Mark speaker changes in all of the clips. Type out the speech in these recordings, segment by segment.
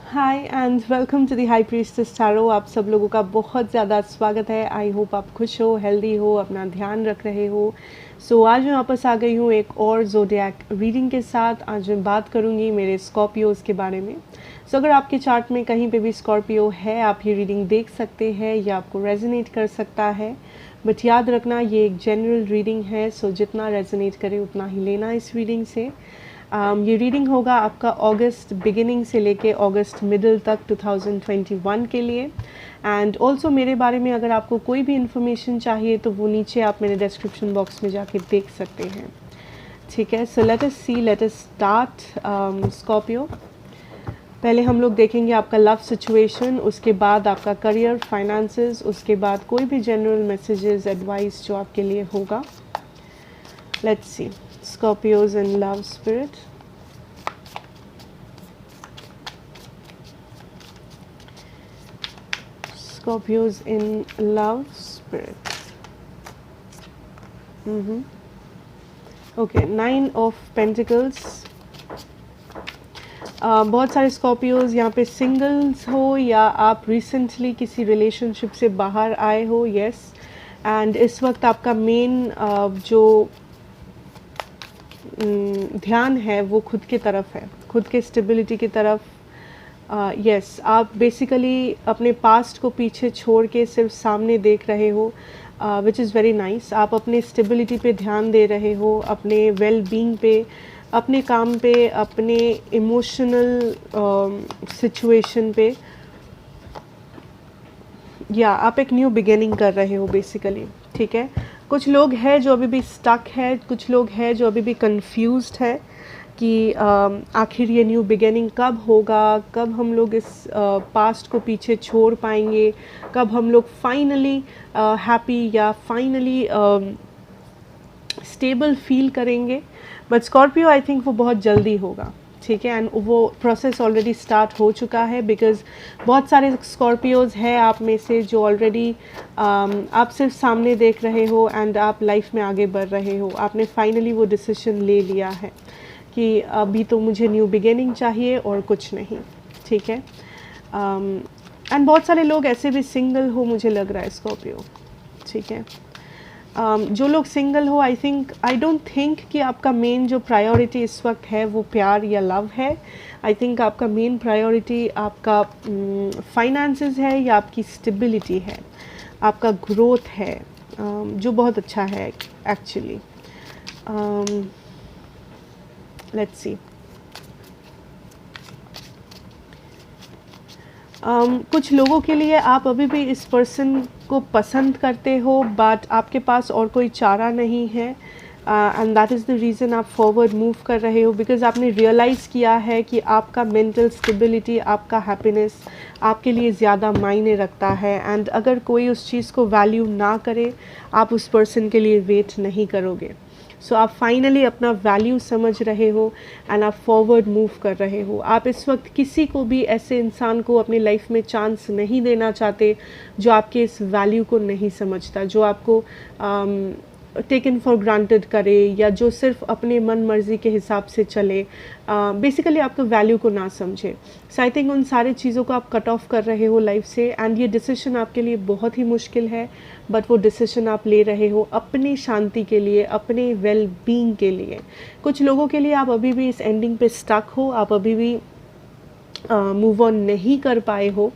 Speaker 1: Hi and welcome to the high priestess tarot. आप सब लोगों का बहुत ज़्यादा स्वागत है। आई होप आप खुश हो, हेल्दी हो, अपना ध्यान रख रहे हो। आज मैं वापस आ गई हूँ एक और ज़ोडिएक रीडिंग के साथ। आज मैं बात करूँगी मेरे स्कॉर्पियोज़ के बारे में। अगर आपके चार्ट में कहीं पे भी स्कॉर्पियो है, आप ये रीडिंग देख सकते हैं, या आपको रेजोनेट कर सकता है। बट याद रखना ये एक जनरल रीडिंग है, जितना रेजोनेट करे उतना ही लेना इस रीडिंग से। ये रीडिंग होगा आपका अगस्त बिगिनिंग से लेके अगस्त मिडिल तक 2021 के लिए। एंड ऑल्सो मेरे बारे में अगर आपको कोई भी इन्फॉर्मेशन चाहिए तो वो नीचे आप मेरे डिस्क्रिप्शन बॉक्स में जाके देख सकते हैं। ठीक है, so let us start Scorpio. पहले हम लोग देखेंगे आपका लव सिचुएशन, उसके बाद आपका करियर, फाइनेंसेस, उसके बाद कोई भी जनरल मैसेजेस, एडवाइस जो आपके लिए होगा। Let's see Scorpios in love spirit. Scorpios in love spirit. Okay, 9 of Pentacles. बहुत सारे स्कॉर्पियोज यहाँ पे सिंगल्स हो या आप रिसेंटली किसी रिलेशनशिप से बाहर आए हो। यस, एंड इस वक्त आपका मेन जो ध्यान है वो खुद की तरफ है, खुद के स्टेबिलिटी की तरफ। यस, आप बेसिकली अपने पास्ट को पीछे छोड़ के सिर्फ सामने देख रहे हो, विच इज़ वेरी नाइस। आप अपने स्टेबिलिटी पे ध्यान दे रहे हो, अपने वेल बीइंग पे, अपने काम पे, अपने इमोशनल सिचुएशन पे, या आप एक न्यू बिगिनिंग कर रहे हो बेसिकली। ठीक है, कुछ लोग हैं जो अभी भी स्टक है, कुछ लोग हैं जो अभी भी कंफ्यूज्ड है कि आखिर ये न्यू बिगिनिंग कब होगा, कब हम लोग इस पास्ट को पीछे छोड़ पाएंगे, कब हम लोग फाइनली हैप्पी या फाइनली स्टेबल फील करेंगे। बट स्कॉर्पियो आई थिंक वो बहुत जल्दी होगा। ठीक है, एंड वो प्रोसेस ऑलरेडी स्टार्ट हो चुका है, बिकॉज बहुत सारे स्कॉर्पियोज हैं आप में से जो ऑलरेडी आप सिर्फ सामने देख रहे हो एंड आप लाइफ में आगे बढ़ रहे हो। आपने फाइनली वो डिसीजन ले लिया है कि अभी तो मुझे न्यू बिगिनिंग चाहिए और कुछ नहीं। ठीक है, एंड बहुत सारे लोग ऐसे भी सिंगल हो, मुझे लग रहा है स्कॉर्पियो। ठीक है, जो लोग सिंगल हो, आई डोंट थिंक कि आपका मेन जो प्रायोरिटी इस वक्त है वो प्यार या लव है। आई थिंक आपका मेन प्रायोरिटी आपका फाइनेंसेस है या आपकी स्टेबिलिटी है, आपका ग्रोथ है, जो बहुत अच्छा है एक्चुअली। लेट्स सी, कुछ लोगों के लिए आप अभी भी इस पर्सन को पसंद करते हो, बट आपके पास और कोई चारा नहीं है, and that is the reason आप फॉरवर्ड मूव कर रहे हो, बिकॉज आपने रियलाइज़ किया है कि आपका मेंटल स्टेबिलिटी, आपका हैप्पीनेस आपके लिए ज़्यादा मायने रखता है। एंड अगर कोई उस चीज़ को वैल्यू ना करे, आप उस पर्सन के लिए वेट नहीं करोगे। आप फाइनली अपना वैल्यू समझ रहे हो एंड आप फॉरवर्ड मूव कर रहे हो। आप इस वक्त किसी को भी ऐसे इंसान को अपनी लाइफ में चांस नहीं देना चाहते जो आपके इस वैल्यू को नहीं समझता, जो आपको टेकन फॉर ग्रांटेड करे, या जो सिर्फ अपने मन मर्जी के हिसाब से चले, बेसिकली आपको वैल्यू को ना समझे। आई थिंक उन सारी चीज़ों को आप कट ऑफ कर रहे हो लाइफ से, एंड ये डिसीजन आपके लिए बहुत ही मुश्किल है, बट वो डिसीजन आप ले रहे हो अपनी शांति के लिए, अपने वेल बीइंग के लिए। कुछ लोगों के लिए आप अभी भी इस एंडिंग पे स्टक हो, आप अभी भी मूव ऑन नहीं कर पाए हो,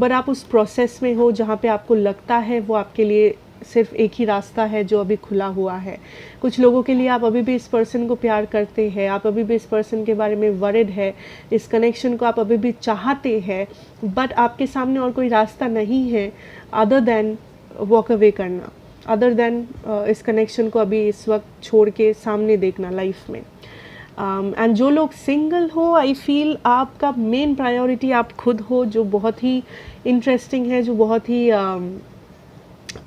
Speaker 1: बट आप उस प्रोसेस में हो जहाँ पे आपको लगता है वो आपके लिए सिर्फ एक ही रास्ता है जो अभी खुला हुआ है। कुछ लोगों के लिए आप अभी भी इस पर्सन को प्यार करते हैं, आप अभी भी इस पर्सन के बारे में वरिड है, इस कनेक्शन को आप अभी भी चाहते हैं, बट आपके सामने और कोई रास्ता नहीं है अदर देन वॉक अवे करना, अदर देन इस कनेक्शन को अभी इस वक्त छोड़ के सामने देखना लाइफ में। एंड जो लोग सिंगल हो, आई फील आपका मेन प्रायोरिटी आप खुद हो, जो बहुत ही इंटरेस्टिंग है, जो बहुत ही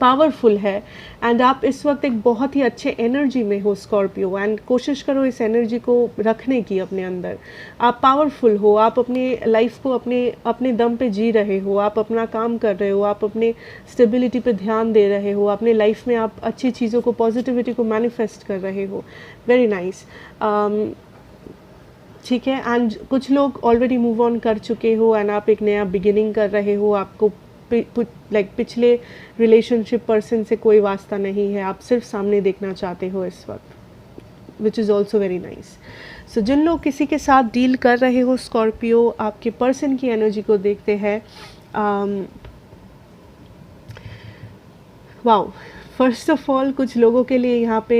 Speaker 1: पावरफुल है, एंड आप इस वक्त एक बहुत ही अच्छे एनर्जी में हो स्कॉर्पियो, एंड कोशिश करो इस एनर्जी को रखने की अपने अंदर। आप पावरफुल हो, आप अपने लाइफ को अपने दम पे जी रहे हो, आप अपना काम कर रहे हो, आप अपने स्टेबिलिटी पे ध्यान दे रहे हो, अपने लाइफ में आप अच्छी चीज़ों को, पॉजिटिविटी को मैनिफेस्ट कर रहे हो। Very nice. ठीक है। एंड कुछ लोग ऑलरेडी मूव ऑन कर चुके हो एंड आप एक नया बिगिनिंग कर रहे हो, आपको पिछले रिलेशनशिप पर्सन से कोई वास्ता नहीं है, आप सिर्फ सामने देखना चाहते हो इस वक्त, which is also very nice. So जिन लोग किसी के साथ डील कर रहे हो स्कॉर्पियो, आपके पर्सन की एनर्जी को देखते हैं। वाओ, फर्स्ट ऑफ ऑल कुछ लोगों के लिए यहाँ पे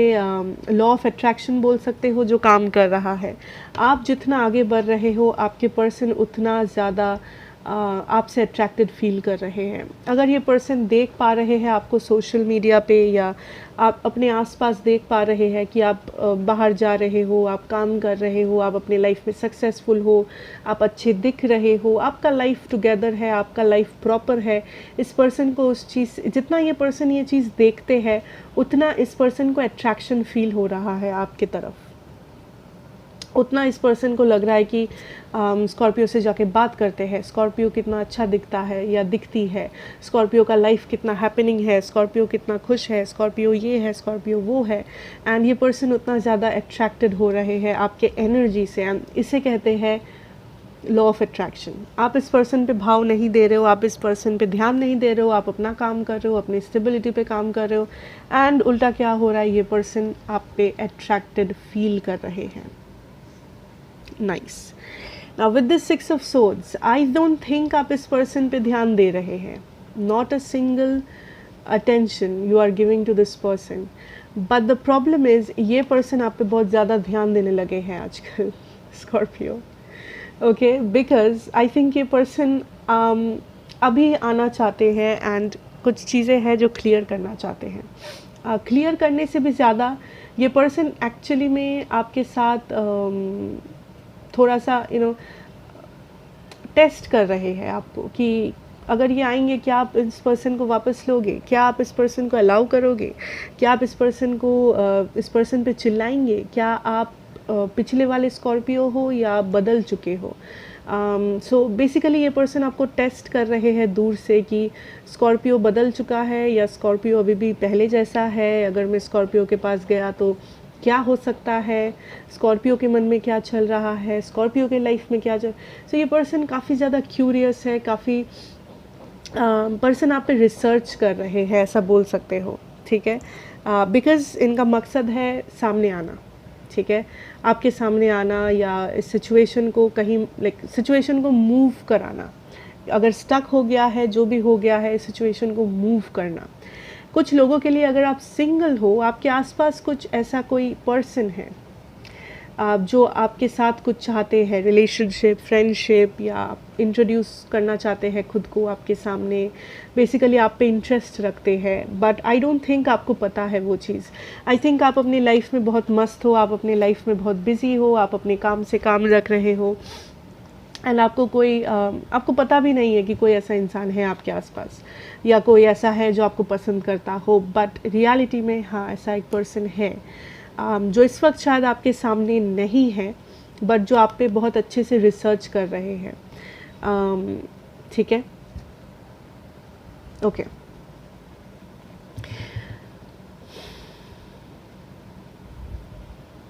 Speaker 1: लॉ ऑफ अट्रैक्शन बोल सकते हो जो काम कर रहा है। आप जितना आगे बढ़ रहे हो, आपके पर्सन उतना ज़्यादा आपसे अट्रैक्टेड फील कर रहे हैं। अगर ये पर्सन देख पा रहे हैं आपको सोशल मीडिया पे, या आप अपने आसपास देख पा रहे हैं कि आप बाहर जा रहे हो, आप काम कर रहे हो, आप अपने लाइफ में सक्सेसफुल हो, आप अच्छे दिख रहे हो, आपका लाइफ टुगेदर है, आपका लाइफ प्रॉपर है, इस पर्सन को उस चीज़, जितना ये पर्सन ये चीज़ देखते हैं उतना इस पर्सन को अट्रैक्शन फील हो रहा है आपके तरफ, उतना इस पर्सन को लग रहा है कि स्कॉर्पियो से जाके बात करते हैं, स्कॉर्पियो कितना अच्छा दिखता है या दिखती है, स्कॉर्पियो का लाइफ कितना हैपनिंग है, स्कॉर्पियो कितना खुश है, स्कॉर्पियो ये है, स्कॉर्पियो वो है। एंड ये पर्सन उतना ज़्यादा अट्रैक्टेड हो रहे हैं आपके एनर्जी से, एंड इसे कहते हैं लॉ ऑफ अट्रैक्शन। आप इस पर्सन पे भाव नहीं दे रहे हो, आप इस पर्सन पे ध्यान नहीं दे रहे हो, आप अपना काम कर रहे हो, अपनी स्टेबिलिटी पे काम कर रहे हो, एंड उल्टा क्या हो रहा है, ये पर्सन आप पे अट्रैक्टेड फील कर रहे हैं। Nice. Now with this 6 of swords, I don't think आप इस पर्सन पे ध्यान दे रहे हैं, not a single attention you are giving to this person, but the problem is ये पर्सन आप पे बहुत ज़्यादा ध्यान देने लगे हैं आजकल Scorpio. Okay, because I think ये पर्सन अभी आना चाहते हैं एंड कुछ चीज़ें हैं जो क्लियर करना चाहते हैं। क्लियर करने से भी ज़्यादा ये पर्सन एक्चुअली में आपके साथ थोड़ा सा टेस्ट कर रहे हैं आपको कि अगर ये आएंगे क्या आप इस पर्सन को वापस लोगे, क्या आप इस पर्सन को अलाउ करोगे, क्या आप इस पर्सन पे चिल्लाएंगे, क्या आप पिछले वाले स्कॉर्पियो हो या आप बदल चुके हो। सो बेसिकली ये पर्सन आपको टेस्ट कर रहे हैं दूर से कि स्कॉर्पियो बदल चुका है या स्कॉर्पियो अभी भी पहले जैसा है, अगर मैं स्कॉर्पियो के पास गया तो क्या हो सकता है, स्कॉर्पियो के मन में क्या चल रहा है, स्कॉर्पियो के लाइफ में क्या चल। सो ये पर्सन काफ़ी ज़्यादा क्यूरियस है, काफ़ी पर्सन आप पे रिसर्च कर रहे हैं, ऐसा बोल सकते हो। ठीक है, बिकॉज़ इनका मकसद है सामने आना। ठीक है, आपके सामने आना या इस सिचुएशन को कहीं सिचुएशन को मूव कराना, अगर स्टक हो गया है, जो भी हो गया है, इस सिचुएशन को मूव करना। कुछ लोगों के लिए अगर आप सिंगल हो, आपके आसपास कुछ ऐसा कोई पर्सन है जो आपके साथ कुछ चाहते हैं, रिलेशनशिप, फ्रेंडशिप, या इंट्रोड्यूस करना चाहते हैं खुद को आपके सामने, बेसिकली आप पे इंटरेस्ट रखते हैं, बट आई डोंट थिंक आपको पता है वो चीज़। आई थिंक आप अपनी लाइफ में बहुत मस्त हो, आप अपनी लाइफ में बहुत बिजी हो, आप अपने काम से काम रख रहे हो, एंड आपको पता भी नहीं है कि कोई ऐसा इंसान है आपके आसपास या कोई ऐसा है जो आपको पसंद करता हो, बट रियलिटी में हाँ, ऐसा एक पर्सन है जो इस वक्त शायद आपके सामने नहीं है, बट जो आप पे बहुत अच्छे से रिसर्च कर रहे हैं। ठीक है, ओके।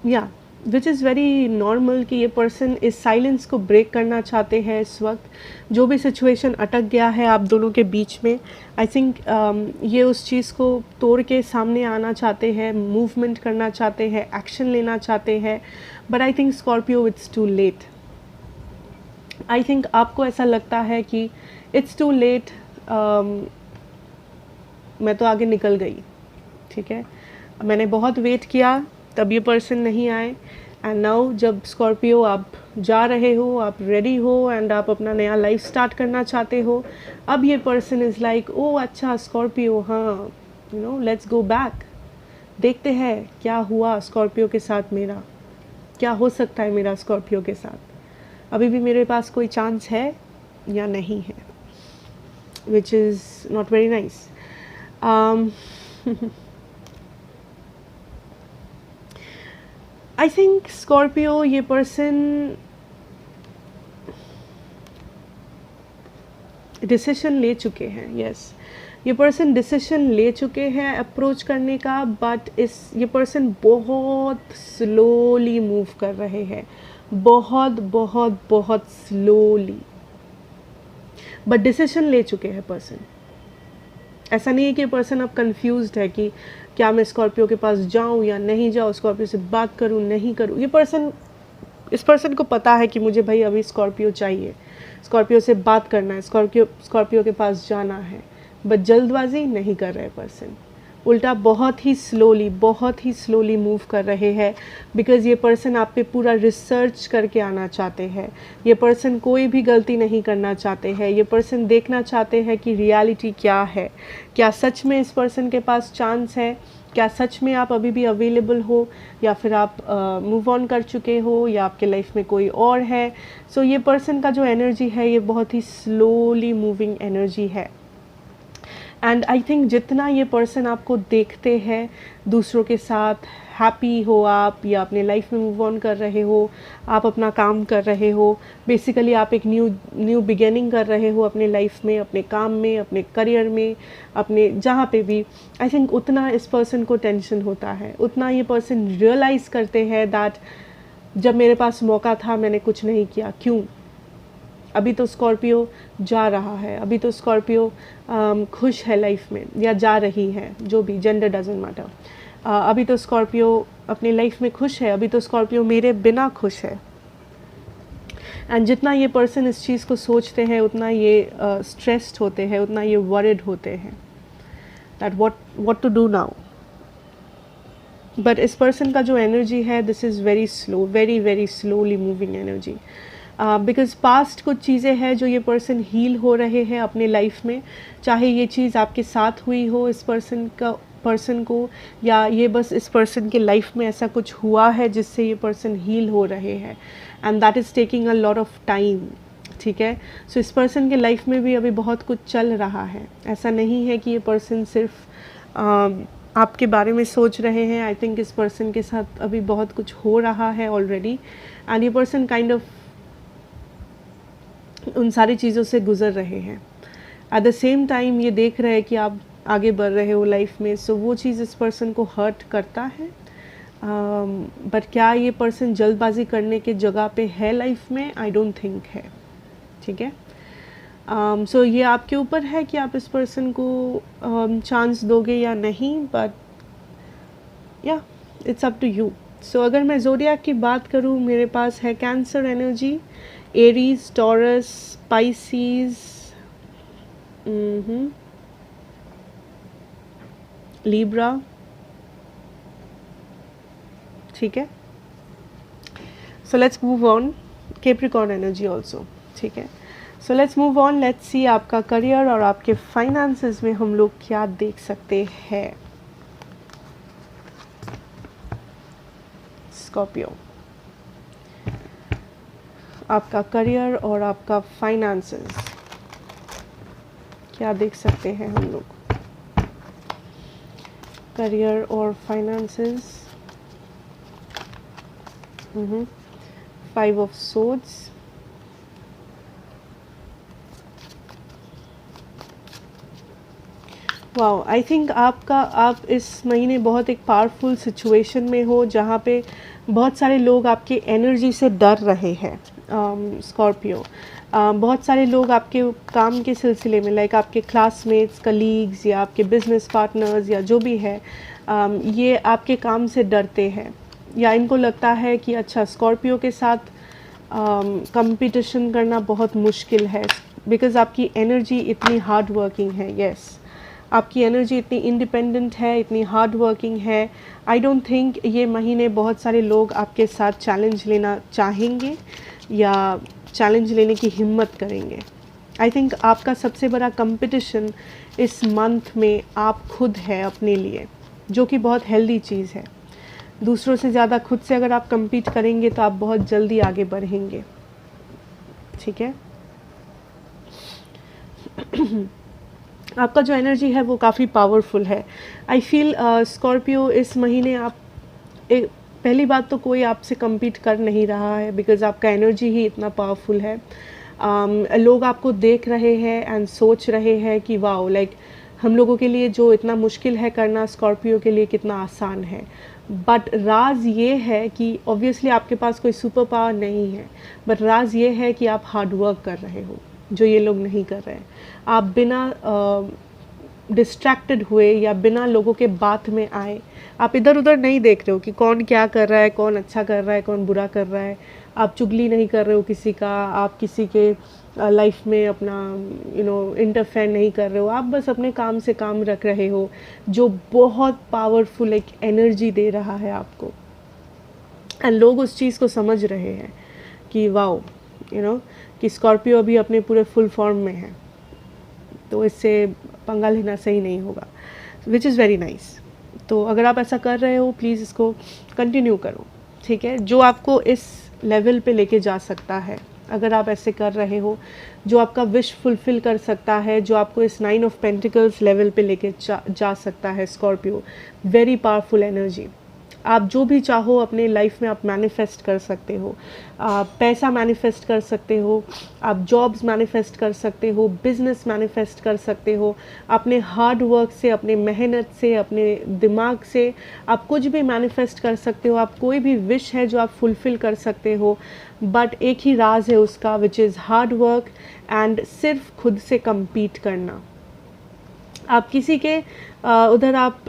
Speaker 1: या विच इज़ वेरी नॉर्मल कि ये पर्सन इस साइलेंस को ब्रेक करना चाहते हैं इस वक्त, जो भी सिचुएशन अटक गया है आप दोनों के बीच में। आई थिंक ये उस चीज़ को तोड़ के सामने आना चाहते हैं, मूवमेंट करना चाहते हैं, एक्शन लेना चाहते हैं, but I think Scorpio it's too late. I think आपको ऐसा लगता है कि इट्स टू लेट, मैं तो आगे निकल गई। ठीक है, मैंने बहुत वेट किया तब ये पर्सन नहीं आए, एंड नाउ जब स्कॉर्पियो आप जा रहे हो, आप रेडी हो एंड आप अपना नया लाइफ स्टार्ट करना चाहते हो, अब ये पर्सन इज़ लाइक ओ अच्छा स्कॉर्पियो, हाँ लेट्स गो बैक, देखते हैं क्या हुआ स्कॉर्पियो के साथ, मेरा क्या हो सकता है मेरा स्कॉर्पियो के साथ, अभी भी मेरे पास कोई चांस है या नहीं है, which is not very nice. I think Scorpio ये पर्सन डिसीजन ले चुके हैं। यस, ये पर्सन डिसीजन ले चुके हैं अप्रोच करने का, बट ये पर्सन बहुत स्लोली मूव कर रहे हैं, बहुत बहुत बहुत स्लोली, बट डिसीजन ले चुके हैं पर्सन। ऐसा नहीं है कि पर्सन अब कंफ्यूज्ड है कि क्या मैं स्कॉर्पियो के पास जाऊं या नहीं जाऊं, स्कॉर्पियो से बात करूं नहीं करूं। इस पर्सन को पता है कि मुझे भाई अभी स्कॉर्पियो चाहिए, स्कॉर्पियो से बात करना है, स्कॉर्पियो के पास जाना है, बट जल्दबाजी नहीं कर रहे पर्सन। उल्टा बहुत ही स्लोली मूव कर रहे हैं, बिकॉज़ ये पर्सन आप पे पूरा रिसर्च करके आना चाहते हैं। ये पर्सन कोई भी गलती नहीं करना चाहते हैं। ये पर्सन देखना चाहते हैं कि रियलिटी क्या है, क्या सच में इस पर्सन के पास चांस है, क्या सच में आप अभी भी अवेलेबल हो, या फिर आप मूव ऑन कर चुके हो, या आपके लाइफ में कोई और है। सो ये पर्सन का जो एनर्जी है ये बहुत ही स्लोली मूविंग एनर्जी है। एंड आई थिंक जितना ये पर्सन आपको देखते हैं दूसरों के साथ हैप्पी हो आप, या अपने लाइफ में मूव ऑन कर रहे हो, आप अपना काम कर रहे हो, बेसिकली आप एक न्यू बिगिनिंग कर रहे हो अपने लाइफ में, अपने काम में, अपने करियर में, अपने जहाँ पे भी, आई थिंक उतना इस पर्सन को टेंशन होता है, उतना ये पर्सन रियलाइज़ करते हैं दैट जब मेरे पास मौका था मैंने कुछ नहीं किया, क्यों। अभी तो स्कॉर्पियो जा रहा है, अभी तो स्कॉर्पियो खुश है लाइफ में, या जा रही है, जो भी, जेंडर डजंट मैटर। अभी तो स्कॉर्पियो अपनी लाइफ में खुश है, अभी तो स्कॉर्पियो मेरे बिना खुश है। एंड जितना ये पर्सन इस चीज़ को सोचते हैं उतना ये स्ट्रेस्ड होते हैं, उतना ये वरिड होते हैं that what to do now. But इस पर्सन का जो एनर्जी है this is very slow, very slowly moving energy. Because past कुछ चीज़ें हैं जो ये पर्सन हील हो रहे हैं अपने लाइफ में, चाहे ये चीज़ आपके साथ हुई हो इस पर्सन को, या ये बस इस पर्सन के लाइफ में ऐसा कुछ हुआ है जिससे ये पर्सन हील हो रहे हैं, and that is taking a lot of time. ठीक है, सो इस पर्सन के लाइफ में भी अभी बहुत कुछ चल रहा है। ऐसा नहीं है कि ये पर्सन सिर्फ आपके बारे में सोच रहे हैं। आई थिंक इस पर्सन के साथ अभी बहुत कुछ हो रहा है ऑलरेडी, एंड ये पर्सन काइंड ऑफ उन सारी चीज़ों से गुज़र रहे हैं। एट द सेम टाइम ये देख रहे हैं कि आप आगे बढ़ रहे हो लाइफ में, सो वो चीज़ इस पर्सन को हर्ट करता है। बट क्या ये पर्सन जल्दबाजी करने के जगह पे है लाइफ में? आई डोंट थिंक है। ठीक है, सो ये आपके ऊपर है कि आप इस पर्सन को चांस दोगे या नहीं, बट या इट्स अप टू यू। सो अगर मैं ज़ोडिएक की बात करूँ, मेरे पास है cancer energy, Aries, taurus, species, Libra. ठीक है, so let's move on, Capricorn energy also. ठीक है, so let's move on, let's see आपका करियर और आपके फाइनेंसेस में हम लोग क्या देख सकते हैं। स्कॉर्पियो, आपका करियर और आपका फाइनेंसेस क्या देख सकते हैं हम लोग। करियर और finances, 5 of swords, wow. I think आप इस महीने बहुत एक पावरफुल सिचुएशन में हो जहाँ पे बहुत सारे लोग आपके एनर्जी से डर रहे हैं। स्कॉर्पियो, बहुत सारे लोग आपके काम के सिलसिले में, लाइक आपके क्लासमेट्स, कलीग्स, या आपके बिजनेस पार्टनर्स, या जो भी है, ये आपके काम से डरते हैं, या इनको लगता है कि अच्छा स्कॉर्पियो के साथ कंपटीशन करना बहुत मुश्किल है, बिकॉज़ आपकी एनर्जी इतनी हार्ड वर्किंग है। यस, आपकी एनर्जी इतनी इंडिपेंडेंट है, इतनी हार्ड वर्किंग है। आई डोंट थिंक ये महीने बहुत सारे लोग आपके साथ चैलेंज लेना चाहेंगे या चैलेंज लेने की हिम्मत करेंगे। आई थिंक आपका सबसे बड़ा कंपटीशन इस मंथ में आप खुद है अपने लिए, जो कि बहुत हेल्दी चीज़ है। दूसरों से ज़्यादा खुद से अगर आप compete करेंगे तो आप बहुत जल्दी आगे बढ़ेंगे। ठीक है, आपका जो एनर्जी है वो काफ़ी पावरफुल है। आई फील स्कॉर्पियो इस महीने आप पहली बात तो कोई आपसे compete कर नहीं रहा है, बिकॉज़ आपका एनर्जी ही इतना पावरफुल है। लोग आपको देख रहे हैं एंड सोच रहे हैं कि वाओ, लाइक हम लोगों के लिए जो इतना मुश्किल है करना, स्कॉर्पियो के लिए कितना आसान है। बट राज ये है कि ऑब्वियसली आपके पास कोई सुपर पावर नहीं है, बट राज ये है कि आप हार्ड वर्क कर रहे हो, जो ये लोग नहीं कर रहे हैं। आप बिना डिस्ट्रैक्टेड हुए या बिना लोगों के बात में आए, आप इधर उधर नहीं देख रहे हो कि कौन क्या कर रहा है, कौन अच्छा कर रहा है, कौन बुरा कर रहा है। आप चुगली नहीं कर रहे हो किसी का, आप किसी के लाइफ में अपना इंटरफेयर नहीं कर रहे हो। आप बस अपने काम से काम रख रहे हो, जो बहुत पावरफुल एक एनर्जी दे रहा है आपको। एंड लोग उस चीज़ को समझ रहे हैं कि वाओ कि स्कॉर्पियो अभी अपने पूरे फुल फॉर्म में है, तो इससे पंगा लेना सही नहीं होगा, विच इज़ वेरी नाइस। तो अगर आप ऐसा कर रहे हो, प्लीज़ इसको कंटिन्यू करो, ठीक है। जो आपको इस लेवल पे लेके जा सकता है, अगर आप ऐसे कर रहे हो, जो आपका विश फुलफिल कर सकता है, जो आपको इस 9 ऑफ पेंटिकल्स लेवल पे लेके जा सकता है स्कॉर्पियो, वेरी पावरफुल एनर्जी। आप जो भी चाहो अपने लाइफ में आप मैनिफेस्ट कर सकते हो। पैसा मैनिफेस्ट कर सकते हो, आप जॉब्स मैनिफेस्ट कर सकते हो, बिजनेस मैनिफेस्ट कर सकते हो। अपने हार्ड वर्क से, अपने मेहनत से, अपने दिमाग से आप कुछ भी मैनिफेस्ट कर सकते हो। आप कोई भी विश है जो आप फुलफिल कर सकते हो, बट एक ही राज है उसका, which is hard work and सिर्फ खुद से compete करना। आप किसी के उधर आप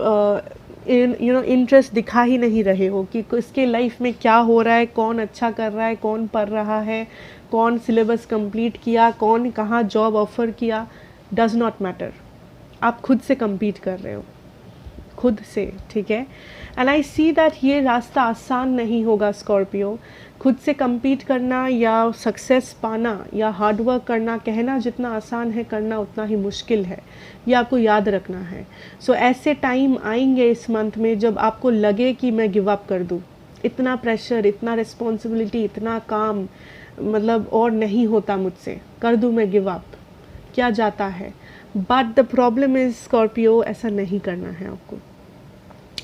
Speaker 1: इंटरेस्ट दिखा ही नहीं रहे हो कि किसके लाइफ में क्या हो रहा है, कौन अच्छा कर रहा है, कौन पढ़ रहा है, कौन सिलेबस कंप्लीट किया, कौन कहाँ जॉब ऑफर किया, डज नॉट मैटर। आप खुद से compete कर रहे हो, खुद से, ठीक है। एंड आई सी दैट ये रास्ता आसान नहीं होगा स्कॉर्पियो। खुद से compete करना या सक्सेस पाना या हार्ड वर्क करना, कहना जितना आसान है, करना उतना ही मुश्किल है, ये आपको याद रखना है। सो ऐसे टाइम आएंगे इस मंथ में जब आपको लगे कि मैं गिव अप कर दूँ, इतना प्रेशर, इतना रिस्पॉन्सिबिलिटी, इतना काम, मतलब और नहीं होता मुझसे, कर दूँ मैं गिव अप, क्या जाता है। But the problem is Scorpio, ऐसा नहीं करना है आपको,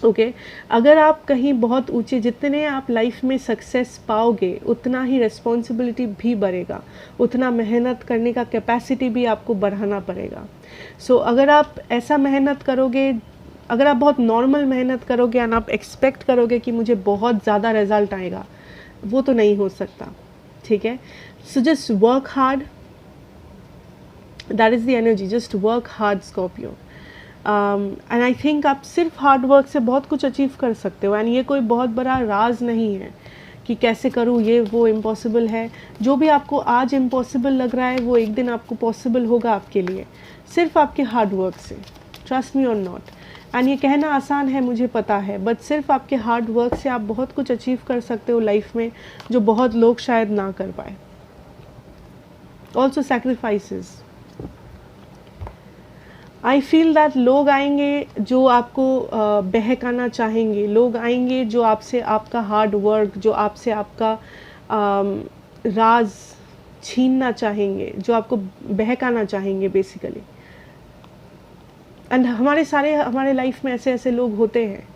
Speaker 1: ओके। अगर आप कहीं बहुत ऊंचे, जितने आप लाइफ में सक्सेस पाओगे, उतना ही रिस्पॉन्सिबिलिटी भी बढ़ेगा, उतना मेहनत करने का कैपेसिटी भी आपको बढ़ाना पड़ेगा। सो अगर आप ऐसा मेहनत करोगे, अगर आप बहुत नॉर्मल मेहनत करोगे एंड आप एक्सपेक्ट करोगे कि मुझे बहुत ज़्यादा रिजल्ट आएगा, वो तो नहीं हो सकता, ठीक है। So just work hard, that is the energy, just work hard Scorpio. And I think आप सिर्फ हार्ड वर्क से बहुत कुछ अचीव कर सकते हो। एंड ये कोई बहुत बड़ा राज नहीं है कि कैसे करूँ, ये वो इम्पॉसिबल है। जो भी आपको आज इम्पॉसिबल लग रहा है, वो एक दिन आपको पॉसिबल होगा आपके लिए, सिर्फ आपके हार्ड वर्क से, ट्रस्ट मी और नॉट। एंड ये कहना आसान है, मुझे पता है, बट सिर्फ आपके हार्ड वर्क से आप बहुत कुछ अचीव कर सकते हो लाइफ में, जो बहुत लोग शायद ना कर पाए। Also sacrifices, I feel that लोग आएंगे जो आपको बहकाना चाहेंगे, लोग आएंगे जो आपसे आपका हार्ड वर्क, जो आपसे आपका राज छीनना चाहेंगे, जो आपको बहकाना चाहेंगे बेसिकली। एंड हमारे लाइफ में ऐसे ऐसे लोग होते हैं।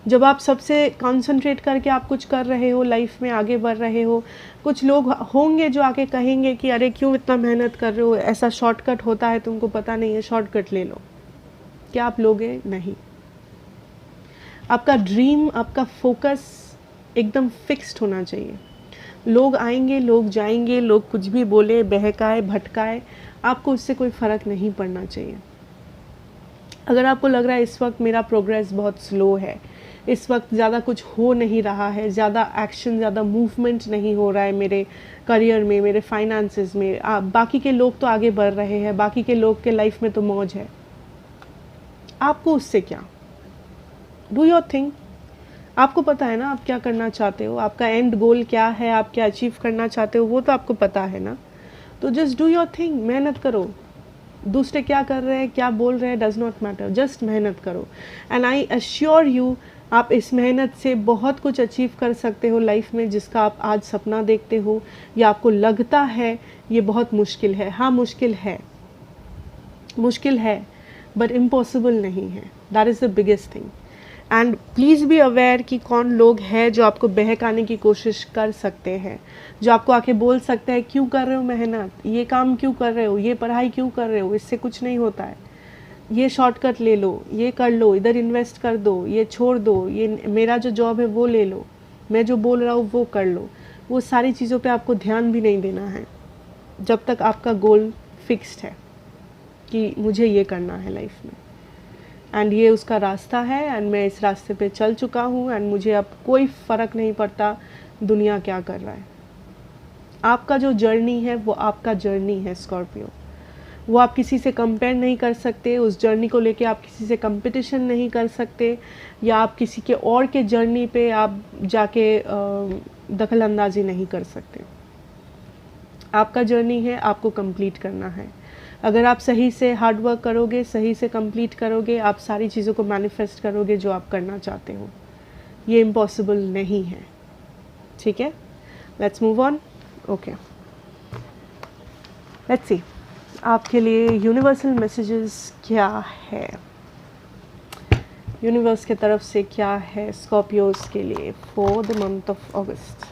Speaker 1: जब आप सबसे कंसंट्रेट करके आप कुछ कर रहे हो, लाइफ में आगे बढ़ रहे हो, कुछ लोग होंगे जो आके कहेंगे कि अरे क्यों इतना मेहनत कर रहे हो, ऐसा शॉर्टकट होता है, तुमको पता नहीं है, शॉर्टकट ले लो। क्या आप लोगे? नहीं। आपका ड्रीम, आपका फोकस एकदम फिक्स्ड होना चाहिए। लोग आएंगे, लोग जाएंगे, लोग कुछ भी बोले, बहकाए, भटकाए, आपको उससे कोई फ़र्क नहीं पड़ना चाहिए। अगर आपको लग रहा है इस वक्त मेरा प्रोग्रेस बहुत स्लो है, इस वक्त ज़्यादा कुछ हो नहीं रहा है, ज़्यादा एक्शन, ज़्यादा मूवमेंट नहीं हो रहा है मेरे करियर में, मेरे फाइनेंसेस में, बाकी के लोग तो आगे बढ़ रहे हैं, बाकी के लोग के लाइफ में तो मौज है, आपको उससे क्या? Do your thing. आपको पता है ना आप क्या करना चाहते हो, आपका एंड गोल क्या है, आप क्या अचीव करना चाहते हो, वो तो आपको पता है ना। तो जस्ट डू योर थिंग, मेहनत करो। दूसरे क्या कर रहे हैं, क्या बोल रहे हैं, डज नॉट मैटर, जस्ट मेहनत करो। एंड आई अश्योर यू, आप इस मेहनत से बहुत कुछ अचीव कर सकते हो लाइफ में, जिसका आप आज सपना देखते हो या आपको लगता है ये बहुत मुश्किल है। हाँ, मुश्किल है, बट इम्पॉसिबल नहीं है। That is the biggest thing. And please be aware कि कौन लोग हैं जो आपको बहकाने की कोशिश कर सकते हैं, जो आपको आके बोल सकते हैं क्यों कर रहे हो मेहनत, ये काम क्यों कर रहे हो, ये पढ़ाई क्यों कर रहे हो, इससे कुछ नहीं होता है। ये शॉर्टकट ले लो, ये कर लो, इधर इन्वेस्ट कर दो, ये छोड़ दो, ये मेरा जो जॉब है वो ले लो, मैं जो बोल रहा हूँ वो कर लो, वो सारी चीज़ों पे आपको ध्यान भी नहीं देना है जब तक आपका गोल फिक्स्ड है कि मुझे ये करना है लाइफ में, एंड ये उसका रास्ता है, एंड मैं इस रास्ते पे चल चुका हूँ, एंड मुझे अब कोई फ़र्क नहीं पड़ता दुनिया क्या कर रहा है। आपका जो जर्नी है वो आपका जर्नी है स्कॉर्पियो, वो आप किसी से कंपेयर नहीं कर सकते, उस जर्नी को लेके आप किसी से कंपटीशन नहीं कर सकते, या आप किसी के और के जर्नी पे आप जाके दखल अंदाजी नहीं कर सकते। आपका जर्नी है, आपको कंप्लीट करना है। अगर आप सही से हार्ड वर्क करोगे, सही से कंप्लीट करोगे, आप सारी चीज़ों को मैनिफेस्ट करोगे जो आप करना चाहते हो। ये इम्पॉसिबल नहीं है, ठीक है। Let's move on. Okay, let's see आपके लिए यूनिवर्सल मैसेजेस क्या है, यूनिवर्स के तरफ से क्या है स्कॉर्पियोज के लिए for the month of August.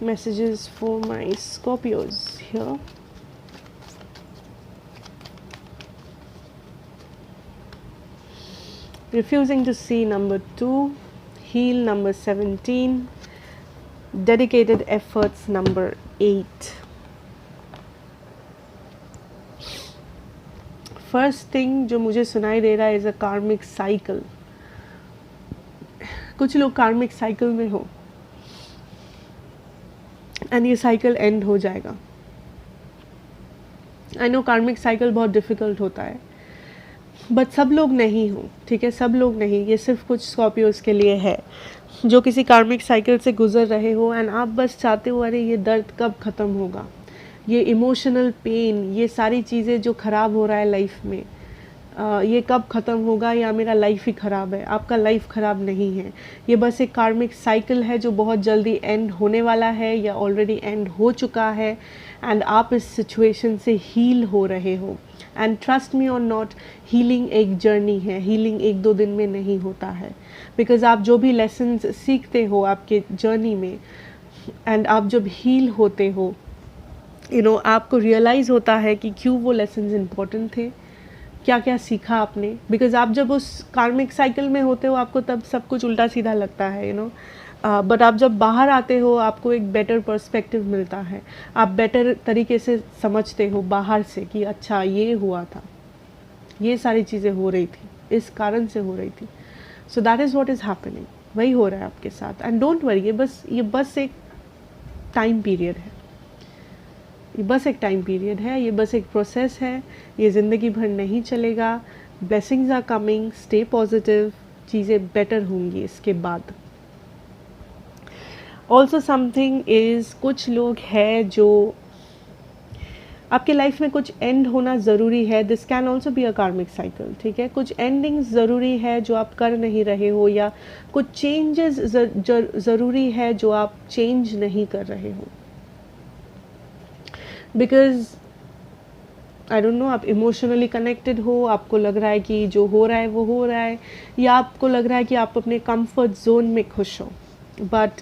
Speaker 1: Messages for my Scorpios here. Refusing to see number 2, heal number 17, dedicated efforts number 8. First thing जो मुझे सुनाई दे रहा है is a karmic cycle. कुछ लोग karmic cycle में हो एंड ये साइकिल एंड हो जाएगा। आई नो कार्मिक साइकिल बहुत डिफ़िकल्ट होता है, बट सब लोग नहीं हो, ठीक है, सब लोग नहीं, ये सिर्फ कुछ स्कॉर्पियोज के लिए है जो किसी कार्मिक साइकिल से गुजर रहे हो, एंड आप बस चाहते हो अरे ये दर्द कब ख़त्म होगा, ये इमोशनल पेन, ये सारी चीज़ें जो ख़राब हो रहा है लाइफ में, ये कब ख़त्म होगा, या मेरा लाइफ ही ख़राब है। आपका लाइफ ख़राब नहीं है, ये बस एक कार्मिक साइकिल है जो बहुत जल्दी एंड होने वाला है या ऑलरेडी एंड हो चुका है, एंड आप इस सिचुएशन से हील हो रहे हो। एंड ट्रस्ट मी और नॉट, हीलिंग एक जर्नी है, हीलिंग एक दो दिन में नहीं होता है, बिकॉज आप जो भी लेसन्स सीखते हो आपके जर्नी में, एंड आप जब हील होते हो, आपको रियलाइज़ होता है कि क्यों वो लेसन्स इम्पोर्टेंट थे, क्या क्या सीखा आपने। बिकॉज आप जब उस कार्मिक साइकिल में होते हो आपको तब सब कुछ उल्टा सीधा लगता है, बट आप जब बाहर आते हो आपको एक बेटर पर्सपेक्टिव मिलता है, आप बेटर तरीके से समझते हो बाहर से कि अच्छा ये हुआ था, ये सारी चीज़ें हो रही थी, इस कारण से हो रही थी। So that is what is happening, वही हो रहा है आपके साथ। एंड डोंट वरी, ये बस एक टाइम पीरियड है, ये बस एक टाइम पीरियड है, ये बस एक प्रोसेस है, ये ज़िंदगी भर नहीं चलेगा। Blessings are coming, stay positive, चीज़ें बेटर होंगी इसके बाद। ऑल्सो समथिंग इज़, कुछ लोग हैं जो आपके लाइफ में कुछ एंड होना ज़रूरी है, this can also be a कार्मिक साइकिल, ठीक है। कुछ एंडिंग्स ज़रूरी है जो आप कर नहीं रहे हो, या कुछ चेंजेस ज़रूरी है जो आप चेंज नहीं कर रहे हो, बिकॉज आई डोंट नो, आप इमोशनली कनेक्टेड हो, आपको लग रहा है कि जो हो रहा है वो हो रहा है, या आपको लग रहा है कि आप अपने कंफर्ट जोन में खुश हो। But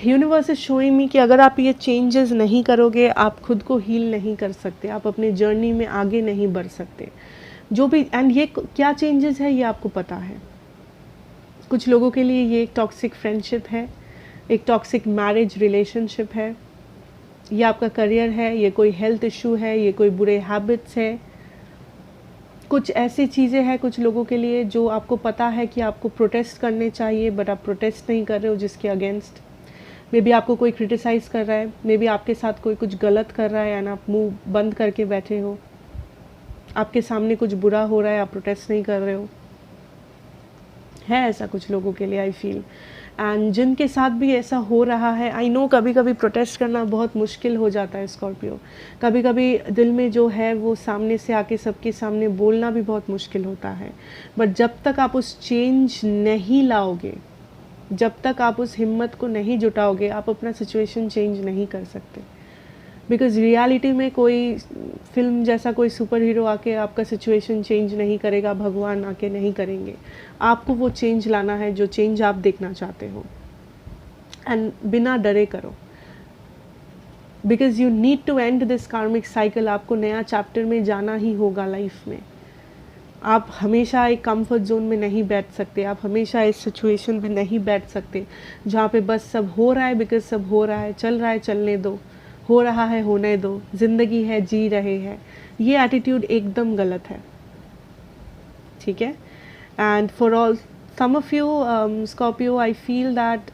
Speaker 1: universe is showing me कि अगर आप ये चेंजेस नहीं करोगे आप खुद को हील नहीं कर सकते, आप अपने जर्नी में आगे नहीं बढ़ सकते। जो भी, एंड ये क्या चेंजेस है ये आपको पता है। कुछ लोगों के लिए ये एक टॉक्सिक फ्रेंडशिप है, एक टॉक्सिक मैरिज रिलेशनशिप है, ये आपका करियर है, ये कोई हेल्थ इशू है, ये कोई बुरे हैबिट्स है, कुछ ऐसी चीज़ें हैं कुछ लोगों के लिए जो आपको पता है कि आपको प्रोटेस्ट करने चाहिए, बट आप प्रोटेस्ट नहीं कर रहे हो जिसके अगेंस्ट। मे बी आपको कोई क्रिटिसाइज़ कर रहा है, मे बी आपके साथ कोई कुछ गलत कर रहा है एंड आप मुंह बंद करके बैठे हो, आपके सामने कुछ बुरा हो रहा है, आप प्रोटेस्ट नहीं कर रहे हो। है ऐसा कुछ लोगों के लिए, आई फील। एंड जिनके साथ भी ऐसा हो रहा है, आई नो कभी कभी प्रोटेस्ट करना बहुत मुश्किल हो जाता है स्कॉर्पियो, कभी कभी दिल में जो है वो सामने से आके सबके सामने बोलना भी बहुत मुश्किल होता है। बट जब तक आप उस चेंज नहीं लाओगे, जब तक आप उस हिम्मत को नहीं जुटाओगे, आप अपना सिचुएशन चेंज नहीं कर सकते। बिकॉज रियलिटी में कोई फिल्म जैसा कोई सुपर हीरो आके आपका सिचुएशन चेंज नहीं करेगा, भगवान आके नहीं करेंगे। आपको वो चेंज लाना है जो चेंज आप देखना चाहते हो, एंड बिना डरे करो, because you need to end this karmic cycle. आपको नया चैप्टर में जाना ही होगा लाइफ में। आप हमेशा एक कंफर्ट जोन में नहीं बैठ सकते, आप हमेशा इस सिचुएशन में नहीं बैठ सकते जहाँ पे बस सब हो रहा है बिकॉज सब हो रहा है, चल रहा है चलने दो, हो रहा है होने दो, ज़िंदगी है जी रहे हैं। ये एटीट्यूड एकदम गलत है, ठीक है। And for all some of you Scorpio, I feel that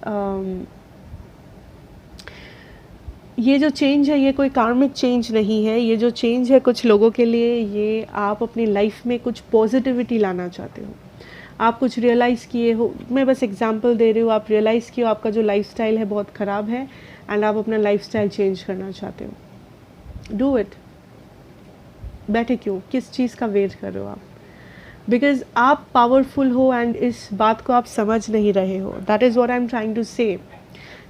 Speaker 1: ये जो चेंज है ये कोई कार्मिक चेंज नहीं है। ये जो चेंज है कुछ लोगों के लिए, ये आप अपनी लाइफ में कुछ पॉजिटिविटी लाना चाहते हो। आप कुछ रियलाइज़ किए हो, मैं बस एग्जांपल दे रही हूँ, आप रियलाइज़ किए हो आपका जो लाइफस्टाइल है बहुत ख़राब है एंड आप अपना लाइफस्टाइल चेंज करना चाहते हो। Do it. बैठे क्यों, किस चीज़ का वेट कर रहे हो आप? बिकॉज आप पावरफुल हो एंड इस बात को आप समझ नहीं रहे हो। That is what I am trying to say,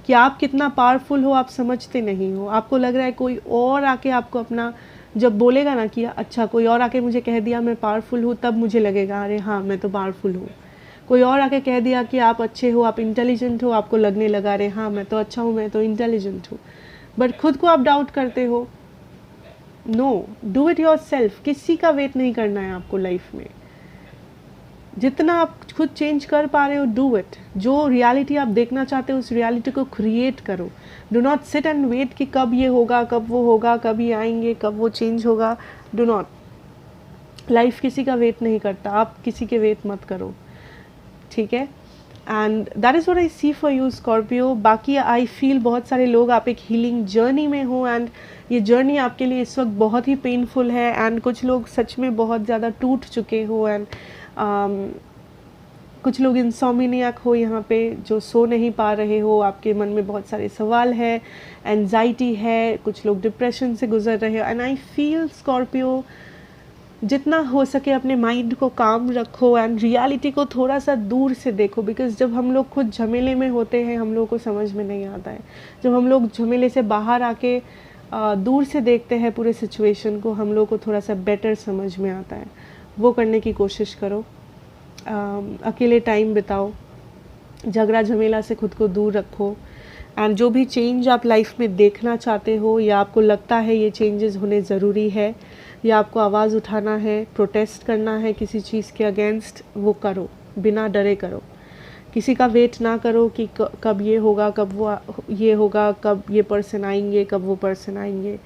Speaker 1: कि आप कितना पावरफुल हो आप समझते नहीं हो। आपको लग रहा है कोई और आके आपको अपना जब बोलेगा ना कि अच्छा कोई और आके मुझे कह दिया मैं पावरफुल हूँ, तब मुझे लगेगा अरे हाँ मैं तो पावरफुल हूँ। कोई और आके कह दिया कि आप अच्छे हो, आप इंटेलिजेंट हो, आपको लगने लगा अरे हाँ मैं तो अच्छा हूँ, मैं तो इंटेलिजेंट हूँ। बट खुद को आप डाउट करते हो। No, do it yourself. किसी का वेट नहीं करना है आपको लाइफ में। जितना आप खुद चेंज कर पा रहे हो, डू इट। जो रियलिटी आप देखना चाहते हो उस रियलिटी को क्रिएट करो। Do not sit and wait कि कब ये होगा, कब वो होगा, कब ये आएंगे, कब वो चेंज होगा। Do not. लाइफ किसी का वेट नहीं करता, आप किसी के वेट मत करो, ठीक है। And that is what I see for you Scorpio. बाकी आई फील बहुत सारे लोग आप एक हीलिंग जर्नी में हो एंड ये जर्नी आपके लिए इस वक्त बहुत ही पेनफुल है एंड कुछ लोग सच में बहुत ज़्यादा टूट चुके हो एंड कुछ लोग इंसोमिनियक हो यहाँ पे, जो सो नहीं पा रहे हो, आपके मन में बहुत सारे सवाल है, एंजाइटी है, कुछ लोग डिप्रेशन से गुजर रहे हो। एंड आई फील स्कॉर्पियो, जितना हो सके अपने माइंड को काम रखो एंड रियलिटी को थोड़ा सा दूर से देखो। बिकॉज जब हम लोग खुद झमेले में होते हैं हम लोग को समझ में नहीं आता है। जब हम लोग झमेले से बाहर आके दूर से देखते हैं पूरे सिचुएशन को, हम लोग को थोड़ा सा बेटर समझ में आता है। वो करने की कोशिश करो। अकेले टाइम बिताओ, झगड़ा झमेला से खुद को दूर रखो एंड जो भी चेंज आप लाइफ में देखना चाहते हो या आपको लगता है ये चेंजेस होने ज़रूरी है या आपको आवाज़ उठाना है, प्रोटेस्ट करना है किसी चीज़ के अगेंस्ट, वो करो, बिना डरे करो। किसी का वेट ना करो कि कब ये होगा, कब वो ये होगा, कब ये पर्सन आएंगे, कब वो पर्सन आएंगे।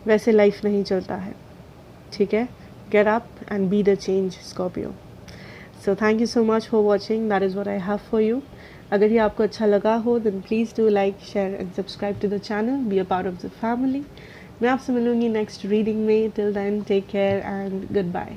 Speaker 1: वैसे लाइफ नहीं चलता है, ठीक है। Get up and be the change Scorpio. So thank you so much for watching. That is what I have for you. अगर ये आपको अच्छा लगा हो then please do like, share and subscribe to the channel, be a part of the family. मैं आपसे मिलूंगी next reading में। Till then take care and good bye.